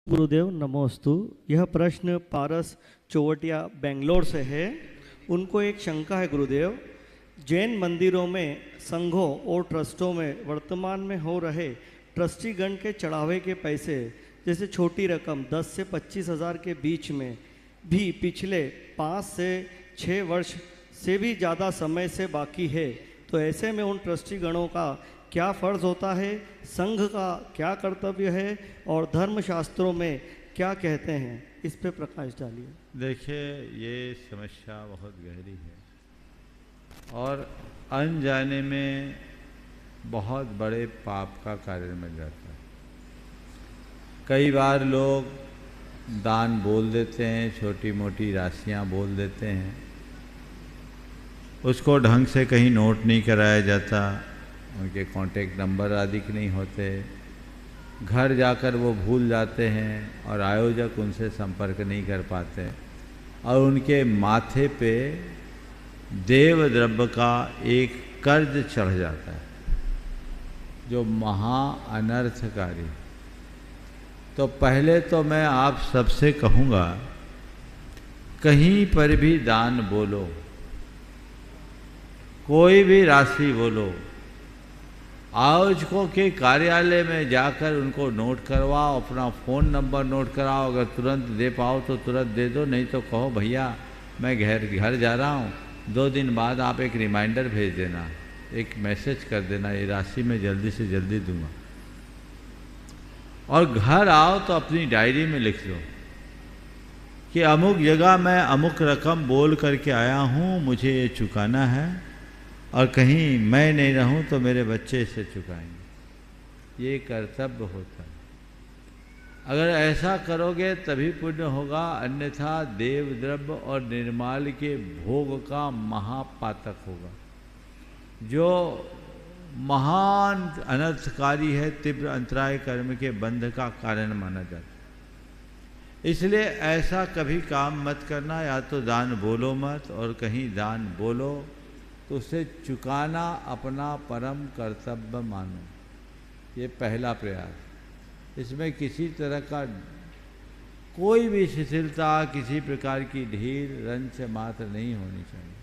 गुरुदेव नमोस्तु। यह प्रश्न पारस चौवटिया बेंगलोर से है। उनको एक शंका है गुरुदेव, जैन मंदिरों में संघों और ट्रस्टों में वर्तमान में हो रहे ट्रस्टीगण के चढ़ावे के पैसे, जैसे छोटी रकम 10 से 25 हज़ार के बीच में भी पिछले 5 से 6 वर्ष से भी ज़्यादा समय से बाकी है, तो ऐसे में उन ट्रस्टीगणों का क्या फ़र्ज़ होता है, संघ का क्या कर्तव्य है और धर्मशास्त्रों में क्या कहते हैं, इस पे प्रकाश डालिए। देखिए, ये समस्या बहुत गहरी है और अनजाने में बहुत बड़े पाप का कारण बन जाता है। कई बार लोग दान बोल देते हैं, छोटी मोटी राशियां बोल देते हैं, उसको ढंग से कहीं नोट नहीं कराया जाता, उनके कांटेक्ट नंबर आदि के नहीं होते, घर जाकर वो भूल जाते हैं और आयोजक उनसे संपर्क नहीं कर पाते और उनके माथे पे देव द्रव्य का एक कर्ज चढ़ जाता है जो महा अनर्थकारी। तो पहले तो मैं आप सबसे कहूँगा, कहीं पर भी दान बोलो, कोई भी राशि बोलो, आयोजकों के कार्यालय में जाकर उनको नोट करवाओ, अपना फ़ोन नंबर नोट कराओ, अगर तुरंत दे पाओ तो तुरंत दे दो, नहीं तो कहो भैया मैं घर जा रहा हूँ, 2 दिन बाद आप एक रिमाइंडर भेज देना, एक मैसेज कर देना, ये राशि मैं जल्दी से जल्दी दूंगा। और घर आओ तो अपनी डायरी में लिख लो कि अमुक जगह मैं अमुक रकम बोल करके आया हूँ, मुझे ये चुकाना है और कहीं मैं नहीं रहूं तो मेरे बच्चे इसे चुकाएंगे। ये कर्तव्य होता है। अगर ऐसा करोगे तभी पुण्य होगा, अन्यथा देव द्रव्य और निर्माल के भोग का महापातक होगा, जो महान अनर्थकारी है, तीव्र अंतराय कर्म के बंध का कारण माना जाता है। इसलिए ऐसा कभी काम मत करना, या तो दान बोलो मत, और कहीं दान बोलो तो उसे चुकाना अपना परम कर्तव्य मानो। ये पहला प्रयास। इसमें किसी तरह का कोई भी शिथिलता, किसी प्रकार की ढील रंच मात्र नहीं होनी चाहिए।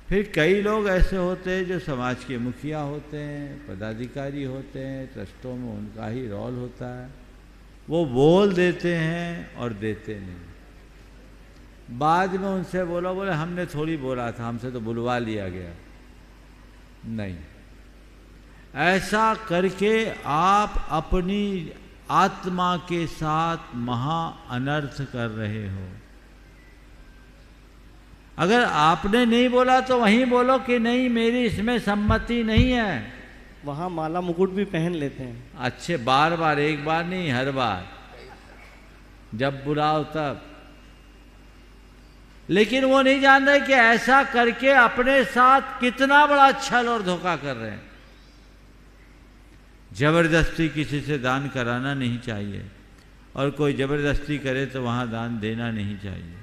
फिर कई लोग ऐसे होते हैं जो समाज के मुखिया होते हैं, पदाधिकारी होते हैं, ट्रस्टों में उनका ही रोल होता है, वो बोल देते हैं और देते नहीं। बाद में उनसे बोले हमने थोड़ी बोला था, हमसे तो बुलवा लिया गया। नहीं, ऐसा करके आप अपनी आत्मा के साथ महा अनर्थ कर रहे हो। अगर आपने नहीं बोला तो वहीं बोलो कि नहीं, मेरी इसमें सम्मति नहीं है। वहाँ माला मुकुट भी पहन लेते हैं। अच्छे, बार बार, एक बार नहीं, हर बार जब बुलाओ तब। लेकिन वो नहीं जान रहे कि ऐसा करके अपने साथ कितना बड़ा छल और धोखा कर रहे हैं। जबरदस्ती किसी से दान कराना नहीं चाहिए, और कोई जबरदस्ती करे तो वहाँ दान देना नहीं चाहिए।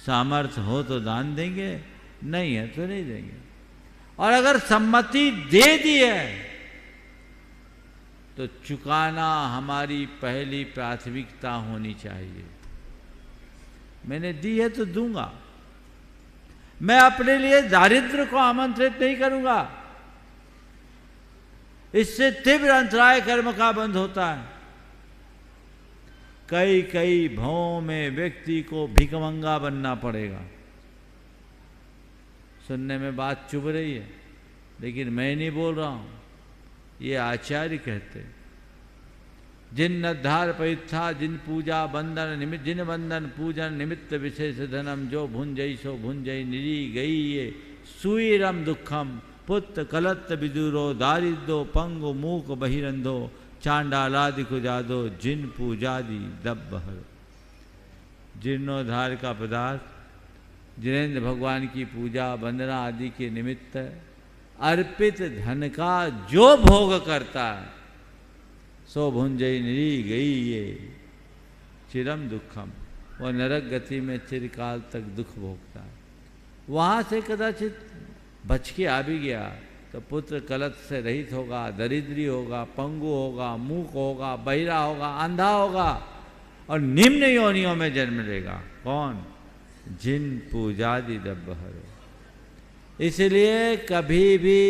सामर्थ्य हो तो दान देंगे, नहीं है तो नहीं देंगे। और अगर सम्मति दे दी है तो चुकाना हमारी पहली प्राथमिकता होनी चाहिए। मैंने दी है तो दूंगा। मैं अपने लिए दारिद्र्य को आमंत्रित नहीं करूंगा, इससे तीव्र अंतराय कर्म का बंध होता है। कई भावों में व्यक्ति को भिखमंगा बनना पड़ेगा। सुनने में बात चुभ रही है, लेकिन मैं नहीं बोल रहा हूं, ये आचार्य कहते हैं। जिन अद्धार परिथा, जिन पूजा बंदन निमित्त, जिन बंदन पूजन निमित्त विशेष धनम, जो भुंजई सो भुंजई निरी गई ये सुईरम दुखम, पुत्र कलत विदुरो, दारिद्रो पंगो मूक बहिरंधो, चांडालादि कुजादो, जिन पूजादि दब्बहर। जीर्णोद्धार का पदार्थ जिनेन्द्र भगवान की पूजा वंदना आदि के निमित्त अर्पित धन का जो भोग करता है, सो भुंजई निरी गई ये चिरम दुखम, वह नरक गति में चिरकाल तक दुख भोगता है। वहाँ से कदाचित बच के आ भी गया तो पुत्र कलत से रहित होगा, दरिद्री होगा, पंगु होगा, मूक होगा, बहिरा होगा, अंधा होगा, और निम्न योनियों में जन्म लेगा। कौन? जिन पूजादि दब्बहरो। इसलिए कभी भी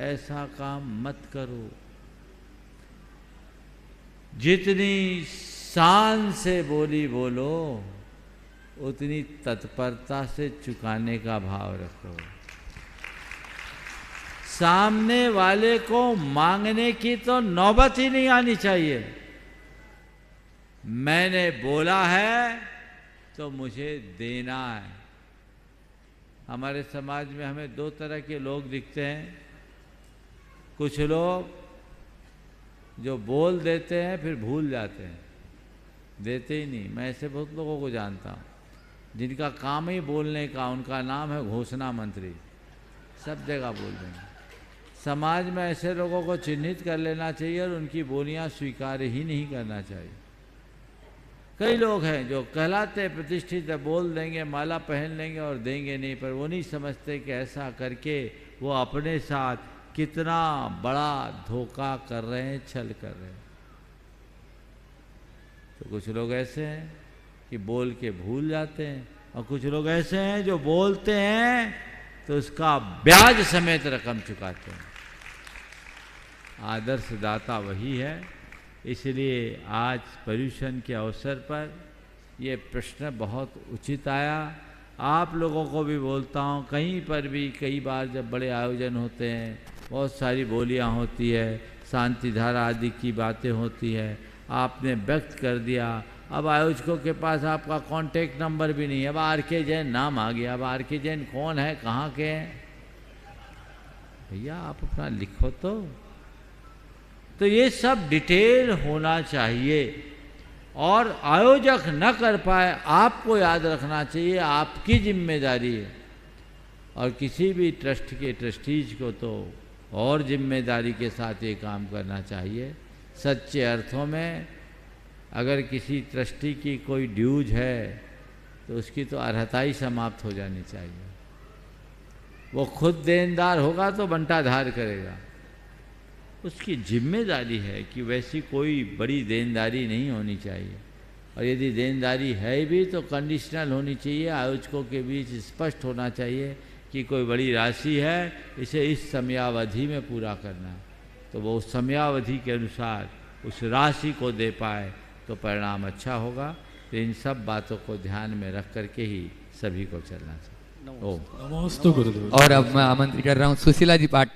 ऐसा काम मत करो। जितनी शान से बोली बोलो, उतनी तत्परता से चुकाने का भाव रखो। सामने वाले को मांगने की तो नौबत ही नहीं आनी चाहिए। मैंने बोला है तो मुझे देना है। हमारे समाज में हमें दो तरह के लोग दिखते हैं। कुछ लोग जो बोल देते हैं फिर भूल जाते हैं, देते ही नहीं। मैं ऐसे बहुत लोगों को जानता हूँ जिनका काम ही बोलने का, उनका नाम है घोषणा मंत्री, सब जगह बोल देंगे। समाज में ऐसे लोगों को चिन्हित कर लेना चाहिए और उनकी बोलियां स्वीकार ही नहीं करना चाहिए। कई लोग हैं जो कहलाते प्रतिष्ठित है, बोल देंगे, माला पहन लेंगे और देंगे नहीं, पर वो नहीं समझते कि ऐसा करके वो अपने साथ कितना बड़ा धोखा कर रहे हैं, छल कर रहे हैं। तो कुछ लोग ऐसे हैं कि बोल के भूल जाते हैं, और कुछ लोग ऐसे हैं जो बोलते हैं तो उसका ब्याज समेत रकम चुकाते हैं। आदर्श दाता वही है। इसलिए आज पर्यूषण के अवसर पर ये प्रश्न बहुत उचित आया। आप लोगों को भी बोलता हूँ, कहीं पर भी कई बार जब बड़े आयोजन होते हैं, बहुत सारी बोलियाँ होती है, शांति धारा आदि की बातें होती है, आपने व्यक्त कर दिया। अब आयोजकों के पास आपका कांटेक्ट नंबर भी नहीं है। अब आर.के. जैन नाम आ गया। अब आर.के. जैन कौन है, कहाँ के हैं? भैया आप अपना लिखो तो ये सब डिटेल होना चाहिए। और आयोजक न कर पाए, आपको याद रखना चाहिए, आपकी जिम्मेदारी है। और किसी भी ट्रस्ट के ट्रस्टीज को तो और जिम्मेदारी के साथ ये काम करना चाहिए। सच्चे अर्थों में अगर किसी ट्रस्टी की कोई ड्यूज है तो उसकी तो अर्हता ही समाप्त हो जानी चाहिए। वो खुद देनदार होगा तो बंटाधार करेगा। उसकी जिम्मेदारी है कि वैसी कोई बड़ी देनदारी नहीं होनी चाहिए, और यदि देनदारी है भी तो कंडीशनल होनी चाहिए। आयोजकों के बीच स्पष्ट होना चाहिए कि कोई बड़ी राशि है, इसे इस समयावधि में पूरा करना है, तो वो उस समयावधि के अनुसार उस राशि को दे पाए तो परिणाम अच्छा होगा। तो इन सब बातों को ध्यान में रख करके ही सभी को चलना चाहिए। नमस्ते गुरुदेव। और अब मैं आमंत्रित कर रहा हूँ सुशीला जी पाटनी।